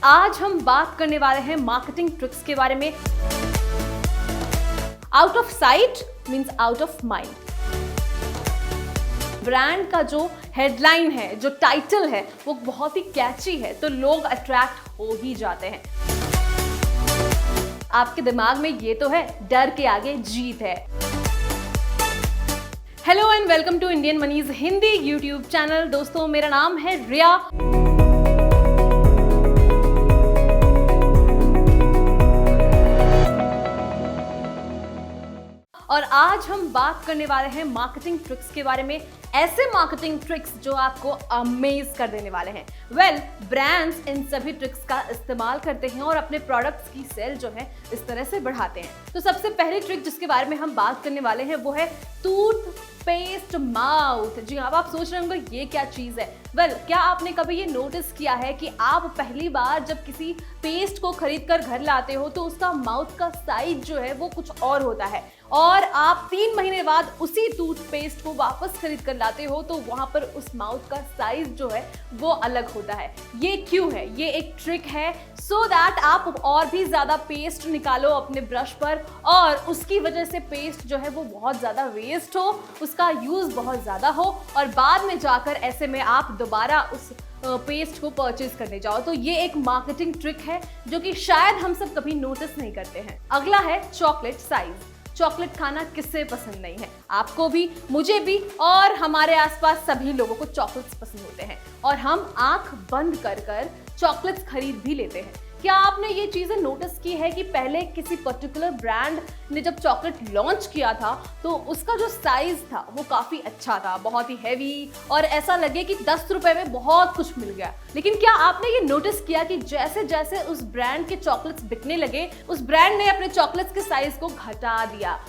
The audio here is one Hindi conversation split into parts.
आज हम बात करने वाले हैं मार्केटिंग ट्रिक्स के बारे में। Out of site means out of mind. Brand का जो हेडलाइन है, जो टाइटल है, वो बहुत ही कैची है, तो लोग अट्रैक्ट हो ही जाते हैं। आपके दिमाग में ये तो है, डर के आगे जीत है। Hello and welcome to Indian Money's Hindi YouTube channel. दोस्तों, मेरा नाम है रिया। और आज हम बात करने वाले हैं मार्केटिंग ट्रिक्स के बारे में। ऐसे मार्केटिंग ट्रिक्स जो आपको अमेज कर देने वाले हैं। ब्रांड्स इन सभी ट्रिक्स का इस्तेमाल करते हैं और अपने प्रोडक्ट्स की सेल जो है इस तरह से बढ़ाते हैं। तो सबसे पहली ट्रिक जिसके बारे में हम बात करने वाले हैं वो है टूथपेस्ट माउथ। जी हाँ, आप सोच रहे होंगे ये क्या चीज है। क्या आपने कभी ये नोटिस किया है कि आप पहली बार जब किसी पेस्ट को खरीद कर घर लाते हो तो उसका माउथ का साइज जो है वो कुछ और होता है, और आप 3 महीने बाद उसी टूथपेस्ट को वापस खरीद कर लाते हो तो वहां पर उस माउथ का साइज जो है वो अलग होता है। ये क्यों है? ये एक ट्रिक है सो दैट आप और भी ज्यादा पेस्ट निकालो अपने ब्रश पर, और उसकी वजह से पेस्ट जो है वो बहुत ज्यादा वेस्ट हो, उसका यूज बहुत ज्यादा हो, और बाद में जाकर ऐसे में आप दोबारा उस पेस्ट को परचेज करने जाओ। तो ये एक मार्केटिंग ट्रिक है जो कि शायद हम सब कभी नोटिस नहीं करते हैं। अगला है चॉकलेट साइज। चॉकलेट खाना किससे पसंद नहीं है? आपको भी, मुझे भी, और हमारे आसपास सभी लोगों को चॉकलेट्स पसंद होते हैं, और हम आंख बंद कर कर चॉकलेट्स खरीद भी लेते हैं। क्या आपने ये चीजें नोटिस की है कि पहले किसी पर्टिकुलर ब्रांड ने जब चॉकलेट लॉन्च किया था तो उसका जो साइज था वो काफी अच्छा था, बहुत ही हैवी, और ऐसा लगे कि 10 रुपए में बहुत कुछ मिल गया। लेकिन क्या आपने ये नोटिस किया कि जैसे जैसे उस ब्रांड के चॉकलेट्स बिकने लगे, उस ब्रांड ने अपने चॉकलेट्स के साइज को घटा दिया?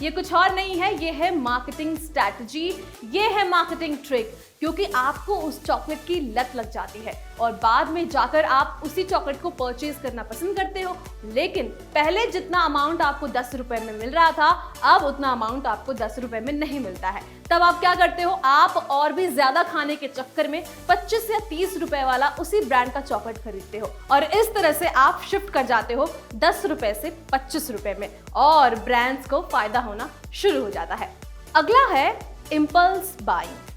ये कुछ और नहीं है, ये है मार्केटिंग स्ट्रैटेजी, ये है मार्केटिंग ट्रिक। क्योंकि आपको उस चॉकलेट की लत लग जाती है और बाद में जाकर आप उसी चॉकलेट को परचेज करना पसंद करते हो, लेकिन पहले जितना अमाउंट आपको 10 रुपए में मिल रहा था, अब उतना अमाउंट आपको 10 रुपए में नहीं मिलता है। तब आप क्या करते हो? आप और भी ज्यादा खाने के चक्कर में 25 या 30 रुपए वाला उसी ब्रांड का चॉकलेट खरीदते हो, और इस तरह से आप शिफ्ट कर जाते हो 10 रुपए से 25 रुपए में, और ब्रांड्स को फायदा होना शुरू हो जाता है। अगला है इंपल्स बाइंग।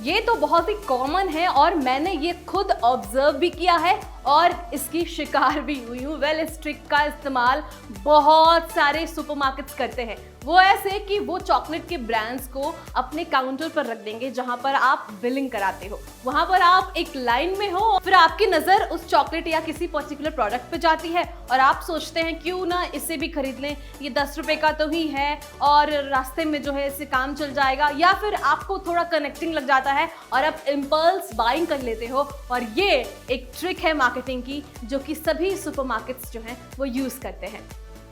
ये तो बहुत ही कॉमन है और मैंने ये खुद ऑब्जर्व भी किया है और इसकी शिकार भी हुई हूँ। इस ट्रिक का इस्तेमाल बहुत सारे सुपरमार्केट्स करते हैं। वो ऐसे कि वो चॉकलेट के ब्रांड्स को अपने काउंटर पर रख देंगे जहां पर आप बिलिंग कराते हो। वहां पर आप एक लाइन में हो, फिर आपकी नजर उस चॉकलेट या किसी पर्टिकुलर प्रोडक्ट पे जाती है और आप सोचते हैं क्यों ना इसे भी खरीद लें, ये 10 रुपए का तो ही है और रास्ते में जो है इससे काम चल जाएगा, या फिर आपको थोड़ा कनेक्टिंग लग जाता है और आप इंपल्स बाइंग कर लेते हो। और ये एक ट्रिक है मार्केटिंग की जो कि सभी सुपरमार्केट्स जो हैं वो यूज करते हैं।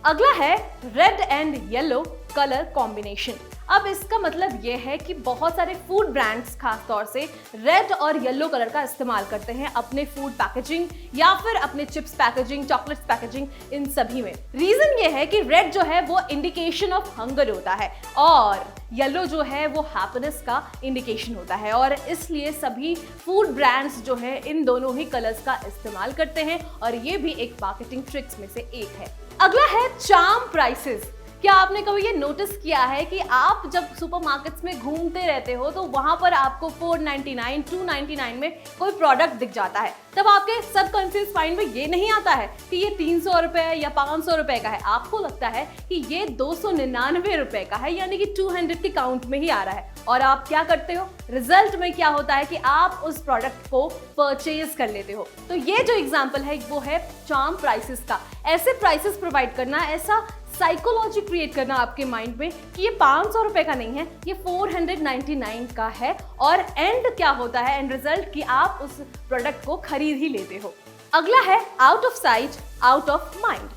अगला है red and yellow colour combination. अब इसका मतलब यह है कि बहुत सारे फूड ब्रांड्स खास तौर से रेड और येलो कलर का इस्तेमाल करते हैं अपने फूड पैकेजिंग या फिर अपने चिप्स पैकेजिंग, चॉकलेट्स पैकेजिंग, इन सभी में। रीजन ये है कि रेड जो है वो इंडिकेशन ऑफ हंगर होता है और येलो जो है वो हैप्पीनेस का इंडिकेशन होता है, और इसलिए सभी फूड ब्रांड्स जो है इन दोनों ही कलर्स का इस्तेमाल करते हैं, और ये भी एक मार्केटिंग ट्रिक्स में से एक है। अगला है चार्म प्राइसेस। क्या आपने कभी ये नोटिस किया है कि आप जब सुपरमार्केट्स में घूमते रहते हो तो वहां पर आपको 499, 299 में कोई प्रोडक्ट दिख जाता है, तब आपके सबकॉन्शियस माइंड में ये नहीं आता है कि ये 300 रुपए या 500 रुपए का है। आपको लगता है कि ये 299 रुपए का है, यानी कि 200 के काउंट में ही आ रहा है, और आप क्या करते हो? रिजल्ट में क्या होता है कि आप उस प्रोडक्ट को परचेज कर लेते हो। तो ये जो एग्जांपल है वो है चार्म प्राइसेस का। ऐसे प्राइसेस प्रोवाइड करना, ऐसा साइकोलॉजी क्रिएट करना आपके माइंड में कि ये 500 रुपए का नहीं है, ये 499 का है, और एंड क्या होता है, एंड रिजल्ट कि आप उस प्रोडक्ट को खरीद ही लेते हो। अगला है out of sight out of mind.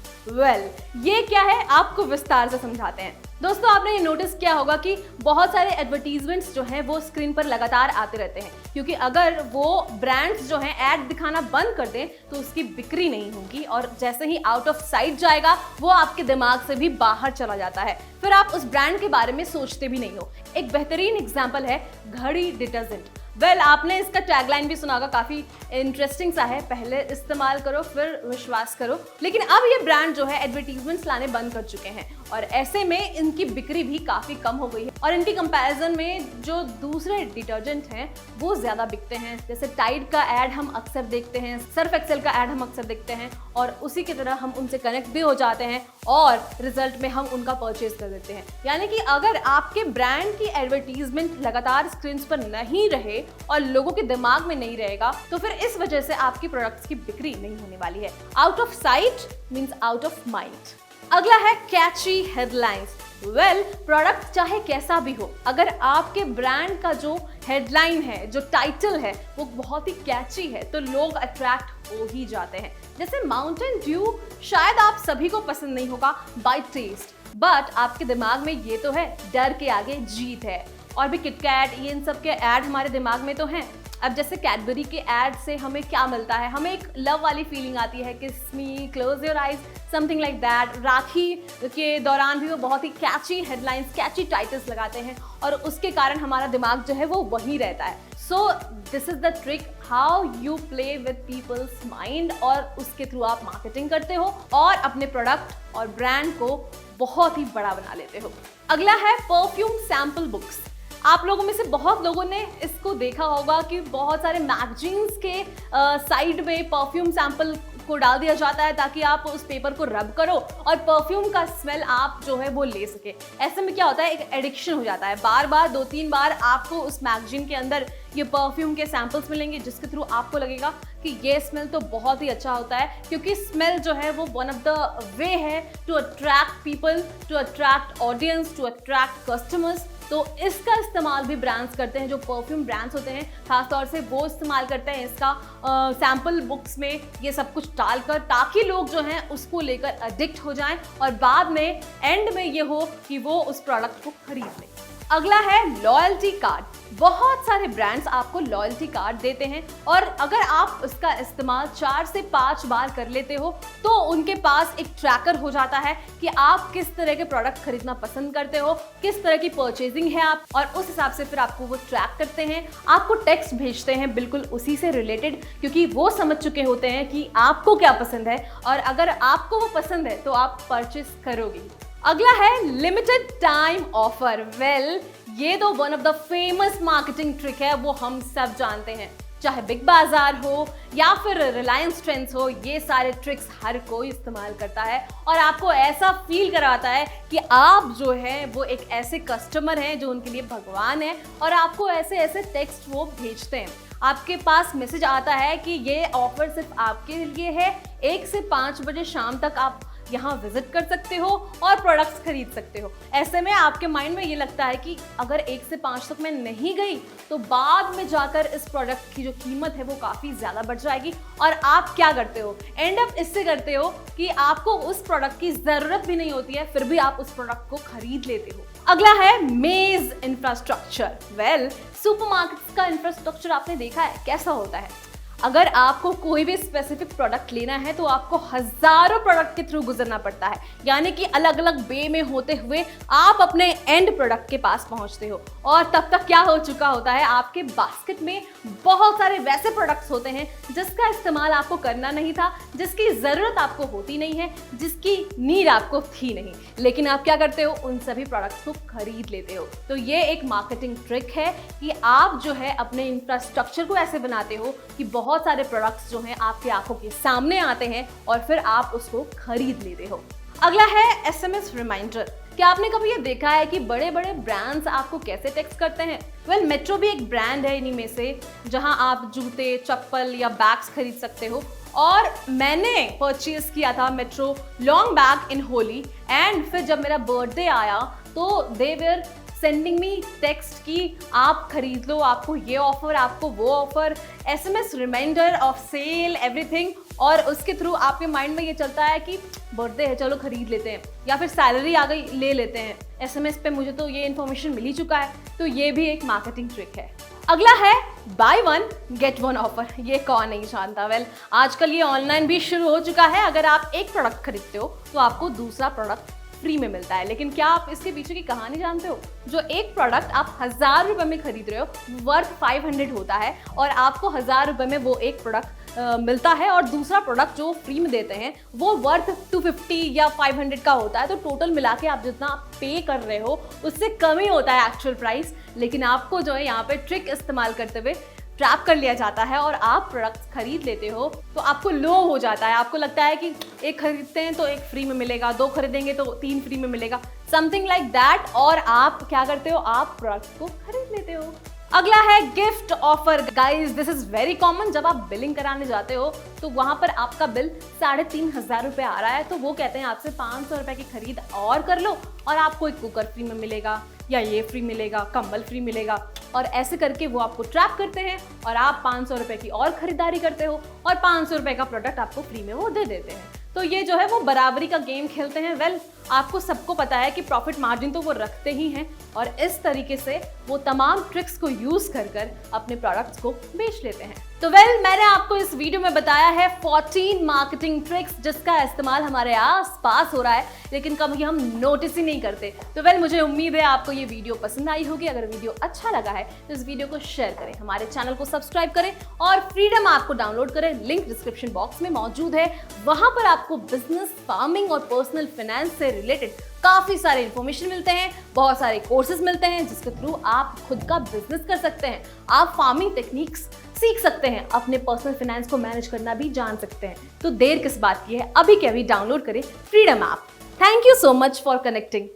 ये क्या है, आपको विस्तार से समझाते हैं। दोस्तों, आपने ये नोटिस किया होगा कि बहुत सारे एडवर्टीजमेंट्स जो हैं वो स्क्रीन पर लगातार आते रहते हैं, क्योंकि अगर वो ब्रांड्स जो हैं ऐड दिखाना बंद कर दें तो उसकी बिक्री नहीं होगी, और जैसे ही आउट ऑफ साइट जाएगा वो आपके दिमाग से भी बाहर चला जाता है, फिर आप उस ब्रांड के बारे में सोचते भी नहीं हो। एक बेहतरीन एग्जाम्पल है घड़ी डिटर्जेंट। वेल आपने इसका टैगलाइन भी सुना होगा, काफी इंटरेस्टिंग सा है, पहले इस्तेमाल करो फिर विश्वास करो। लेकिन अब ये ब्रांड जो है एडवर्टीजमेंट्स लाने बंद कर चुके हैं और ऐसे में इनकी बिक्री भी काफी कम हो गई है और इनकी कंपैरिजन में जो दूसरे डिटर्जेंट हैं वो ज्यादा बिकते हैं। जैसे टाइड का ऐड हम अक्सर देखते हैं, सर्फ एक्सेल का ऐड हम अक्सर देखते हैं और उसी की तरह हम उनसे कनेक्ट भी हो जाते हैं और रिजल्ट में हम उनका परचेज कर देते हैं। यानी कि अगर आपके ब्रांड की एडवर्टीजमेंट लगातार स्क्रीन पर नहीं रहे और लोगों के दिमाग में नहीं रहेगा तो फिर इस वजह से आपकी प्रोडक्ट्स की बिक्री नहीं होने वाली है। Out of site means out of mind. अगला है कैची हेडलाइंस। वेल प्रोडक्ट चाहे कैसा भी हो, अगर आपके ब्रांड का जो हेडलाइन है, जो टाइटल है वो बहुत ही कैची है तो लोग अट्रैक्ट हो ही जाते हैं। जैसे माउंटेन ड्यू शायद आप सभी को पसंद नहीं होगा बाय टेस्ट, बट आपके दिमाग में ये तो है डर के आगे जीत है। और भी किटकैट, ये इन सब के ऐड हमारे दिमाग में तो हैं। अब जैसे कैडबरी के ऐड से हमें क्या मिलता है, हमें एक लव वाली फीलिंग आती है, kiss me, close your eyes, something like that. Rakhi के दौरान भी वो बहुत ही कैची हेडलाइंस, कैची टाइटल्स लगाते हैं और उसके कारण हमारा दिमाग जो है वो वहीं रहता है। So this is the trick, how you play with people's mind और उसके थ्रू आप मार्केटिंग करते हो और अपने प्रोडक्ट और ब्रांड को बहुत ही बड़ा बना लेते हो। अगला है परफ्यूम सैंपल बुक्स। आप लोगों में से बहुत लोगों ने इसको देखा होगा कि बहुत सारे मैगजीन्स के साइड में परफ्यूम सैंपल को डाल दिया जाता है ताकि आप उस पेपर को रब करो और परफ्यूम का स्मेल आप जो है वो ले सके। ऐसे में क्या होता है, एक एडिक्शन हो जाता है। बार बार 2-3 बार आपको उस मैगजीन के अंदर ये परफ्यूम के सैंपल्स मिलेंगे जिसके थ्रू आपको लगेगा कि ये स्मेल तो बहुत ही अच्छा होता है, क्योंकि स्मेल जो है वो वन ऑफ द वे है to attract people, to attract audience, to attract customers. तो इसका इस्तेमाल भी ब्रांड्स करते हैं, जो परफ्यूम ब्रांड्स होते हैं खासतौर से वो इस्तेमाल करते हैं इसका सैंपल बुक्स में ये सब कुछ डालकर, ताकि लोग जो हैं उसको लेकर एडिक्ट हो जाएं और बाद में एंड में ये हो कि वो उस प्रोडक्ट को खरीद लें। अगला है लॉयल्टी कार्ड। बहुत सारे ब्रांड्स आपको लॉयल्टी कार्ड देते हैं और अगर आप उसका इस्तेमाल 4 से 5 बार कर लेते हो तो उनके पास एक ट्रैकर हो जाता है कि आप किस तरह के प्रोडक्ट खरीदना पसंद करते हो, किस तरह की परचेजिंग है आप, और उस हिसाब से फिर आपको वो ट्रैक करते हैं, आपको टेक्स्ट भेजते हैं बिल्कुल उसी से रिलेटेड, क्योंकि वो समझ चुके होते हैं कि आपको क्या पसंद है और अगर आपको वो पसंद है तो आप परचेज करोगे। अगला है लिमिटेड टाइम ऑफर। वेल ये तो one of the famous marketing trick है, वो हम सब जानते हैं, चाहे बिग बाजार हो या फिर रिलायंस ट्रेंड्स हो, ये सारे ट्रिक्स हर कोई इस्तेमाल करता है और आपको ऐसा फील कराता है कि आप जो है वो एक ऐसे कस्टमर हैं जो उनके लिए भगवान है और आपको ऐसे ऐसे टेक्स्ट वो भेजते हैं। आपके पास मैसेज आता है कि ये ऑफर सिर्फ आपके लिए है, 1 से 5 बजे शाम तक आप यहाँ विजिट कर सकते हो और प्रोडक्ट्स खरीद सकते हो। ऐसे में आपके माइंड में ये लगता है कि अगर 1 से 5 तक मैं नहीं गई तो बाद में जाकर इस प्रोडक्ट की जो कीमत है वो काफ़ी ज़्यादा बढ़ जाएगी और आप क्या करते हो, एंड अप इससे करते हो कि आपको उस प्रोडक्ट की ज़रूरत भी नहीं होती है फिर भी आप उस प्रोडक्ट को खरीद लेते हो। अगला है मेज इंफ्रास्ट्रक्चर। वेल सुपरमार्केट्स का इंफ्रास्ट्रक्चर आपने देखा है कैसा होता है। अगर आपको कोई भी स्पेसिफिक प्रोडक्ट लेना है तो आपको हजारों प्रोडक्ट के थ्रू गुजरना पड़ता है, यानी कि अलग अलग वे में होते हुए आप अपने एंड प्रोडक्ट के पास पहुंचते हो और तब तक क्या हो चुका होता है, आपके बास्केट में बहुत सारे वैसे प्रोडक्ट्स होते हैं जिसका इस्तेमाल आपको करना नहीं था, जिसकी ज़रूरत आपको होती नहीं है, जिसकी नीड आपको थी नहीं, लेकिन आप क्या करते हो, उन सभी प्रोडक्ट्स को खरीद लेते हो। तो ये एक मार्केटिंग ट्रिक है कि आप जो है अपने इंफ्रास्ट्रक्चर को ऐसे बनाते हो कि बहुत सारे प्रोडक्ट्स जो हैं आपकी आंखों के सामने आते हैं और फिर आप उसको खरीद लेते हो। अगला है एसएमएस रिमाइंडर। क्या आपने कभी ये देखा है कि बड़े बड़े ब्रांड्स आपको कैसे टेक्स्ट करते हैं? वेल मेट्रो भी एक ब्रांड है इन्हीं में से, जहां आप जूते, चप्पल या बैग्स खरीद सकते हो। और मैंने परचेज किया था metro long bag in Holi, and फिर जब मेरा बर्थडे आया तो they were sending me text कि आप खरीद लो, आपको ये ऑफर, आपको वो offer, SMS reminder of sale everything. और उसके थ्रू आपके माइंड में ये चलता है कि बर्थडे है चलो खरीद लेते हैं, या फिर सैलरी आ गई ले लेते हैं, एसएमएस पे मुझे तो ये इन्फॉर्मेशन मिल ही चुका है। तो ये भी एक मार्केटिंग ट्रिक है। अगला है बाय 1 गेट 1 ऑफर। ये कौन नहीं जानता। वेल आजकल ये ऑनलाइन भी शुरू हो चुका है। अगर आप एक प्रोडक्ट खरीदते हो तो आपको दूसरा प्रोडक्ट फ्री में मिलता है। लेकिन क्या आप इसके पीछे की कहानी जानते हो? जो एक प्रोडक्ट आप 1000 रुपए में खरीद रहे हो वर्थ 500 होता है और आपको 1000 रुपए में वो एक प्रोडक्ट मिलता है, और दूसरा प्रोडक्ट जो फ्री में देते हैं वो वर्थ 250 या 500 का होता है। तो टोटल मिला के आप जितना पे कर रहे हो उससे कम ही होता है एक्चुअल प्राइस। लेकिन आपको जो है यहाँ पे ट्रिक इस्तेमाल करते हुए ट्रैप कर लिया जाता है और आप प्रोडक्ट्स खरीद लेते हो तो आपको लो हो जाता है। आपको लगता है कि एक खरीदते हैं तो एक फ्री में मिलेगा, 2 खरीदेंगे तो 3 फ्री में मिलेगा, समथिंग लाइक दैट। और आप क्या करते हो? आप प्रोडक्ट को खरीद लेते हो। अगला है gift offer. Guys this is very common. जब आप बिलिंग कराने जाते हो तो वहां पर आपका बिल 3500 रुपए आ रहा है, तो वो कहते हैं आपसे 500 रुपए की खरीद और कर लो और आपको एक कुकर फ्री में मिलेगा, या ये फ्री मिलेगा, कंबल फ्री मिलेगा, और ऐसे करके वो आपको ट्रैप करते हैं और आप 500 रुपए की और खरीदारी करते हो और 500 रुपए का प्रोडक्ट आपको फ्री में वो दे देते हैं। तो ये जो है वो बराबरी का गेम खेलते हैं। वेल, आपको सबको पता है कि प्रॉफिट मार्जिन तो वो रखते ही हैं और इस तरीके से वो तमाम ट्रिक्स को यूज कर कर अपने प्रोडक्ट्स को बेच लेते हैं। तो वेल, मैंने आपको इस वीडियो में बताया है 14 मार्केटिंग ट्रिक्स जिसका इस्तेमाल हमारे आसपास हो रहा है लेकिन कभी हम नोटिस ही नहीं करते। तो वेल, मुझे उम्मीद है आपको ये वीडियो पसंद आई होगी। अगर वीडियो अच्छा लगा है तो इस वीडियो को शेयर करें, हमारे चैनल को सब्सक्राइब करें और फ्रीडम ऐप को डाउनलोड करें। लिंक डिस्क्रिप्शन बॉक्स में मौजूद है। वहां पर आपको बिजनेस, फार्मिंग और पर्सनल फाइनेंस से रिलेटेड काफी सारे इंफॉर्मेशन मिलते हैं, बहुत सारे कोर्सेज मिलते हैं जिसके थ्रू आप खुद का बिजनेस कर सकते हैं। आप फार्मिंग टेक्निक्स सीख सकते हैं, अपने पर्सनल फाइनेंस को मैनेज करना भी जान सकते हैं। तो देर किस बात की है, अभी के अभी डाउनलोड करें freedom app. Thank you so much for connecting.